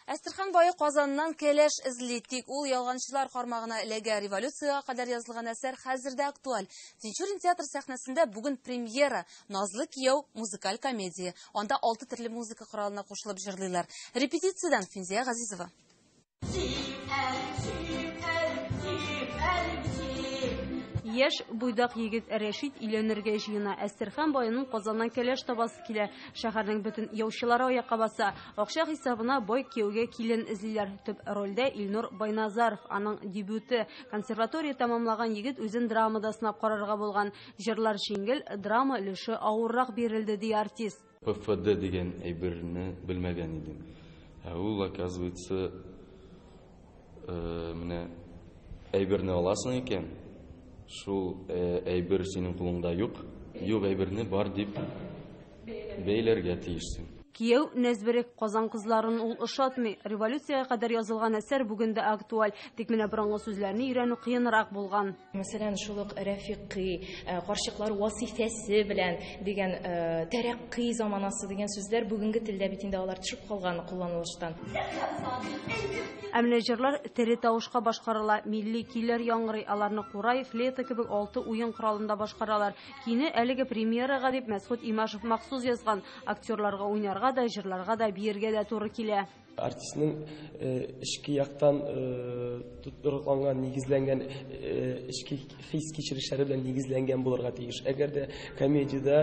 Әстерхан байы Казаннан кәләш эзли, тик ул ялганчылар кармагына эләгә. Революцияга кадәр язылган әсәр хәзердә актуаль. Тинчурин театр сәхнәсендә бүген премьера «Назлы кияү» музыкаль комедия. Анда 6 төрле музыка коралына кушылып җырлыйлар. Репетициядән Финзия Газизова. Яшь буйдак егет Рәшит өйләнергә җыена. Әстерхан байының Казаннан кәләш табасы килә. Шәһәрнең бөтен яучылары аякка баса. Акча хисабына бай кияүгә килен эзлиләр. Төп рольдә Илнур Байназаров, аның дебюты. Консерватория тәмамлаган егет үзен драмада сынап карарга булган. Җырлар җиңел, драма өлеше авыррак бирелде ди артист. ПФД дигән әйберне белмәгән идем. Ул, оказывается, менә әйберне аласың икән. Шул әйбер синең кулыңда юк. Юк әйберне бар дип бәйләргә тиешсең. Кияү Нәзберек Казан кызларын ул ошатмый. Революцияга кадәр язылган әсәр бүген дә актуаль. Тик менә борынгы сүзләрне өйрәнү кыенрак булган. Мәсәлән, шулык Рәфикый, карчыклар васифәсе белән дигән тәрәккый заманасы дигән сүзләр бүгенге телдә бит инде алар төшеп калган кулланылыштан. Әмма җырлар тере тавышка башкарыла, милли көйләр яңгырый, аларны курай, флейта кебек 6 уен коралында башкаралар. Кине әлеге премьерага дип Мәсгуд Имашев махсус язган. Актерларга уйнарга да, җырларга да, биергә дә туры килә. Артистның эшки яктан тотрыкланган, нигезләнгән эшки хис кичерешләре белән нигезләнгән булырга тиеш. Әгәр дә комедиядә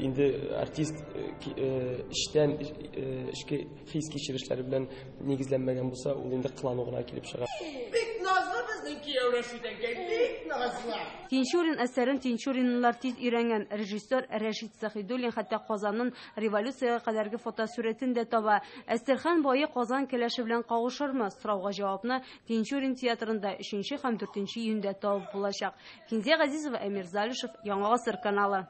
инде артист эштән эшки хис кичерешләре белән нигезләнмәгән булса, ул инде кылану гына килеп чыга. Бик назлы безнең кияү Рәшидәгә, бик назлы. Тинчурин әсәрен тинчуринлар тиз өйрәнгән. Режиссер Рәшит Сахидуллин хәтта Казанның революцияга кадәрге фотосурәтен дә таба. Әстерхан байы Казан кәләше белән кавышырмы? Сорауга җавапны Тинчурин театрында 3 һәм 4 июньдә табып булачак. Финзия Газизова, Әмир Залишев, Яңа гасыр каналы.